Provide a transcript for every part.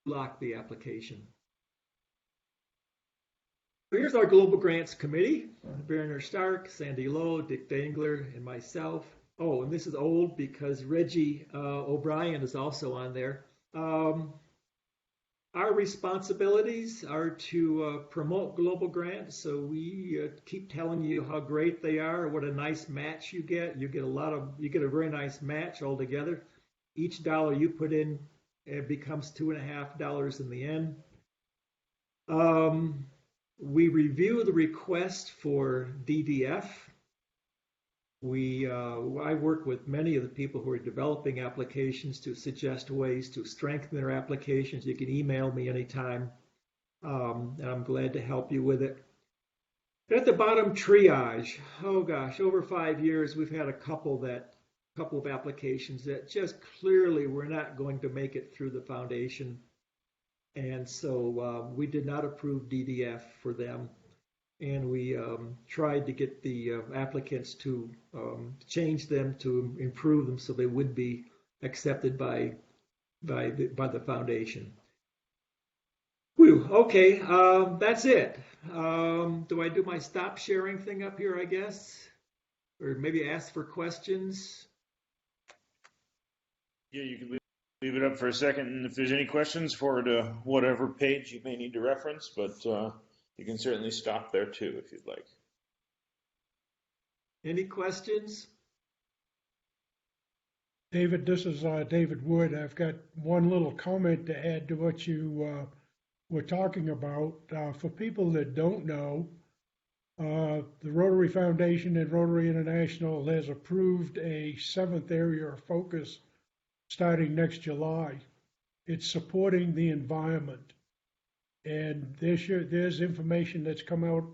lock the application. So here's our Global Grants Committee: Werner Stark, Sandy Lowe, Dick Dangler, and myself. Oh, and this is old because Reggie O'Brien is also on there. Our responsibilities are to promote global grants. So we keep telling you how great they are, what a nice match you get. You get a very nice match altogether. Each dollar you put in, it becomes $2.50 in the end. We review the request for DDF. I work with many of the people who are developing applications to suggest ways to strengthen their applications. You can email me anytime, and I'm glad to help you with it. At the bottom, triage. Oh gosh, over 5 years, we've had a couple of applications that just clearly were not going to make it through the foundation, and so we did not approve DDF for them. And we tried to get the applicants to change them, to improve them so they would be accepted by the foundation. Whew, okay, that's it. Do I do my stop sharing thing up here, I guess? Or maybe ask for questions? Yeah, you can leave it up for a second, and if there's any questions forward to whatever page you may need to reference, but you can certainly stop there too if you'd like. Any questions? David, this is David Wood. I've got one little comment to add to what you were talking about. For people that don't know, the Rotary Foundation and Rotary International has approved a 7th area of focus starting next July. It's supporting the environment. And there's information that's come out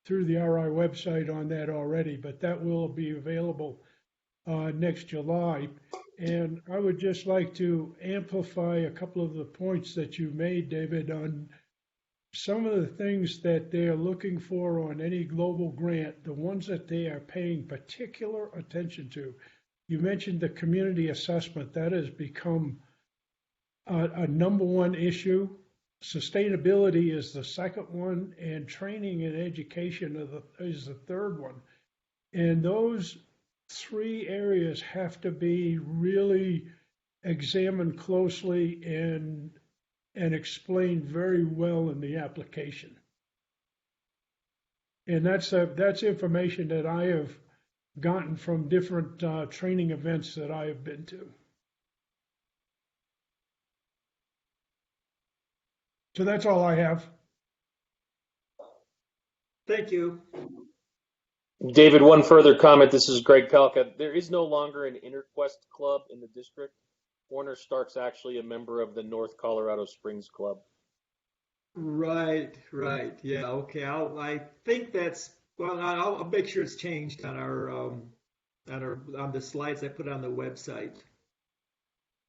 through the RI website on that already, but that will be available next July. And I would just like to amplify a couple of the points that you made, David, on some of the things that they're looking for on any global grant, the ones that they are paying particular attention to. You mentioned the community assessment. That has become a number one issue. Sustainability is the second one, and training and education is the third one. And those 3 areas have to be really examined closely and explained very well in the application. And that's information that I have gotten from different training events that I have been to. So that's all I have. Thank you. David, one further comment. This is Greg Kalka. There is no longer an InterQuest club in the district. Warner Stark's actually a member of the North Colorado Springs Club. Right. Yeah. Okay. I think that's well. I'll make sure it's changed on on the slides I put on the website.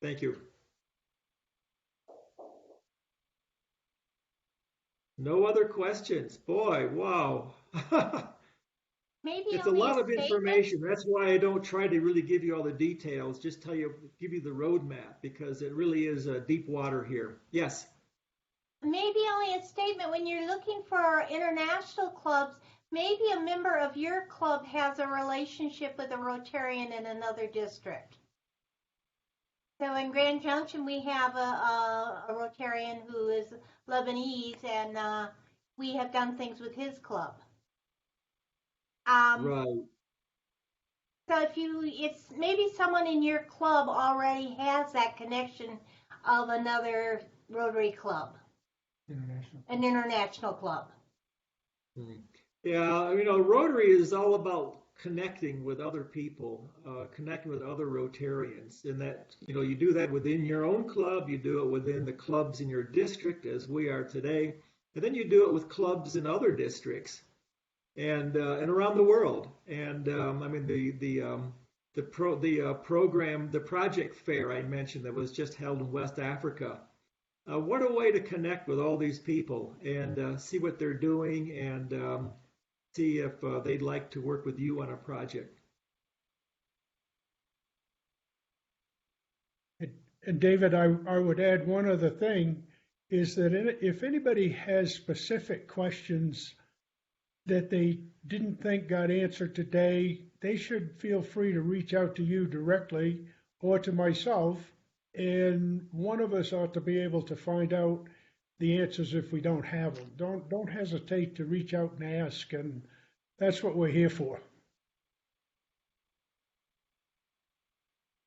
Thank you. No other questions. Boy, wow. Maybe It's a lot of information. That's why I don't try to really give you all the details, just give you the roadmap, because it really is deep water here. Yes. Maybe only a statement. When you're looking for international clubs, maybe a member of your club has a relationship with a Rotarian in another district. So in Grand Junction, we have a Rotarian who is Lebanese, and we have done things with his club. Right. So it's maybe someone in your club already has that connection of another Rotary club, an international club. Yeah, Rotary is all about connecting with other people, connecting with other Rotarians, and that, you do that within your own club, you do it within the clubs in your district, as we are today, and then you do it with clubs in other districts and around the world. And the program, the project fair I mentioned that was just held in West Africa. What a way to connect with all these people and see what they're doing and see if they'd like to work with you on a project. And David, I would add one other thing. is that if anybody has specific questions that they didn't think got answered today, they should feel free to reach out to you directly or to myself, and one of us ought to be able to find out the answers if we don't have them. Don't hesitate to reach out and ask, and that's what we're here for.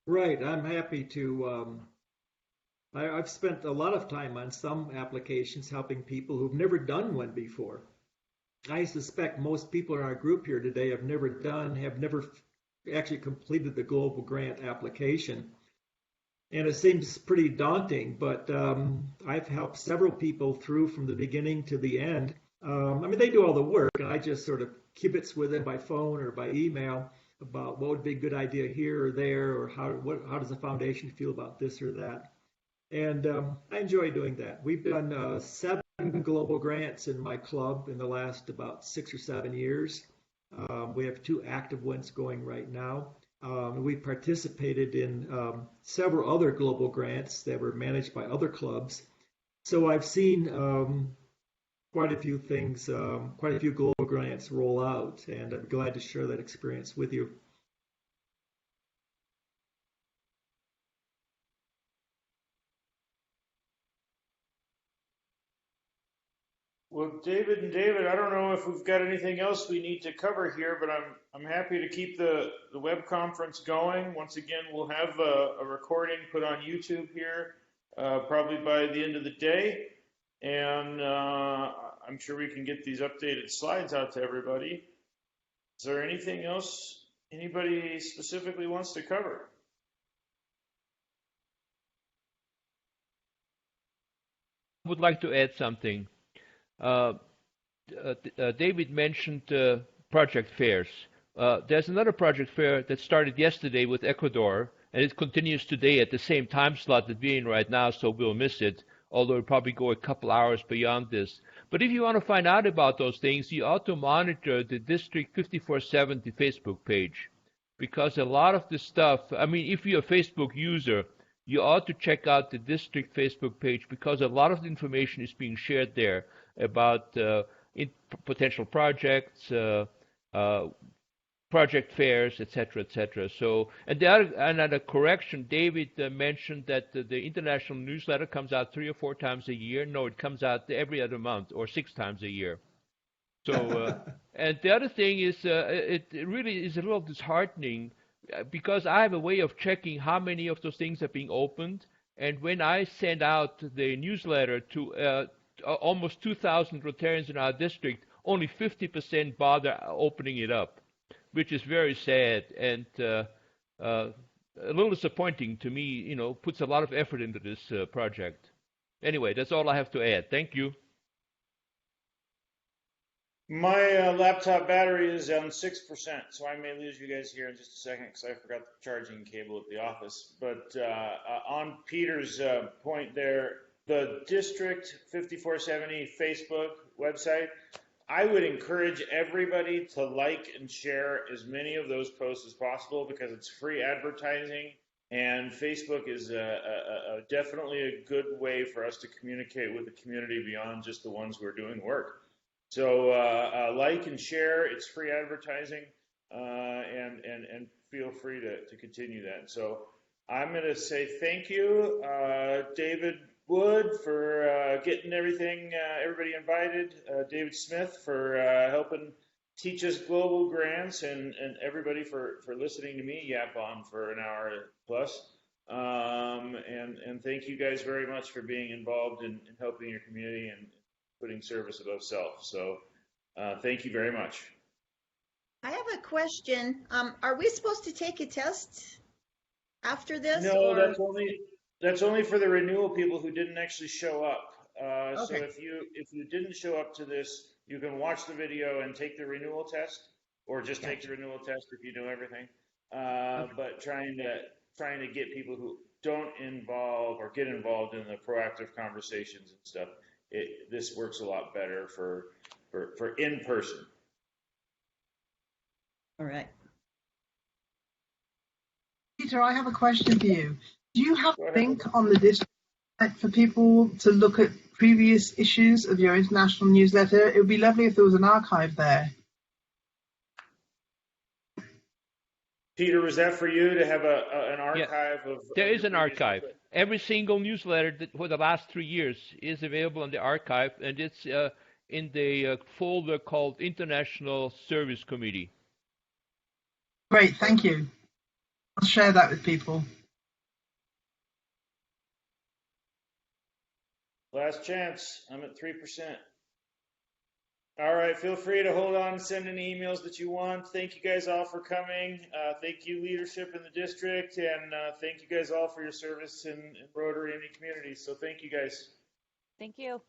Right, I'm happy to. I've spent a lot of time on some applications helping people who've never done one before. I suspect most people in our group here today have never actually completed the global grant application. And it seems pretty daunting, but I've helped several people through from the beginning to the end. They do all the work, and I just sort of kibitz with them by phone or by email about what would be a good idea here or there, or how does the foundation feel about this or that. And I enjoy doing that. We've done 7 global grants in my club in the last about 6 or 7 years. We have 2 active ones going right now. We participated in several other global grants that were managed by other clubs. So I've seen quite a few things, quite a few global grants roll out, and I'm glad to share that experience with you. Well, David, I don't know if we've got anything else we need to cover here, but I'm happy to keep the web conference going. Once again, we'll have a recording put on YouTube here probably by the end of the day, and I'm sure we can get these updated slides out to everybody. Is there anything else anybody specifically wants to cover? I would like to add something. David mentioned project fairs. There's another project fair that started yesterday with Ecuador, and it continues today at the same time slot that we're in right now, so we'll miss it, although it'll probably go a couple hours beyond this. But if you want to find out about those things, you ought to monitor the District 5470 Facebook page, because a lot of the stuff, if you're a Facebook user, you ought to check out the district Facebook page, because a lot of the information is being shared there about potential projects, project fairs, etc., etc. So, and another correction, David mentioned that the international newsletter comes out 3 or 4 times a year. No, it comes out every other month or 6 times a year. So, and the other thing is, it really is a little disheartening, because I have a way of checking how many of those things are being opened, and when I send out the newsletter to almost 2,000 Rotarians in our district, only 50% bother opening it up, which is very sad and a little disappointing to me. Puts a lot of effort into this project. Anyway, that's all I have to add. Thank you. My laptop battery is on 6%, so I may lose you guys here in just a second because I forgot the charging cable at the office. But on Peter's point there, the District 5470 Facebook website, I would encourage everybody to like and share as many of those posts as possible, because it's free advertising, and Facebook is definitely a good way for us to communicate with the community beyond just the ones who are doing work. So like and share, it's free advertising, and feel free to continue that. So I'm going to say thank you, David Wood, for getting everybody invited, David Smith for helping teach us global grants, and everybody for listening to me yap on for an hour plus. And thank you guys very much for being involved in helping your community and putting service above self. So thank you very much. I have a question. Are we supposed to take a test after this? No, or? that's only for the renewal people who didn't actually show up. Okay. So if you didn't show up to this, you can watch the video and take the renewal test, or just take the renewal test if you know everything. Okay. But trying to get people who don't get involved in the proactive conversations and stuff, this works a lot better for in person. All right. Peter, I have a question for you. Do you have a link on the district for people to look at previous issues of your international newsletter. It would be lovely if there was an archive there. Peter, was that for you to have an archive of? There of is your an previous archive. newsletter? Every single newsletter for the last 3 years is available on the archive, and it's in the folder called International Service Committee. Great, thank you. I'll share that with people. Last chance. I'm at 3%. All right, feel free to hold on and send any emails that you want. Thank you guys all for coming. Thank you, leadership in the district, and thank you guys all for your service in Rotary and the community. So thank you guys. Thank you.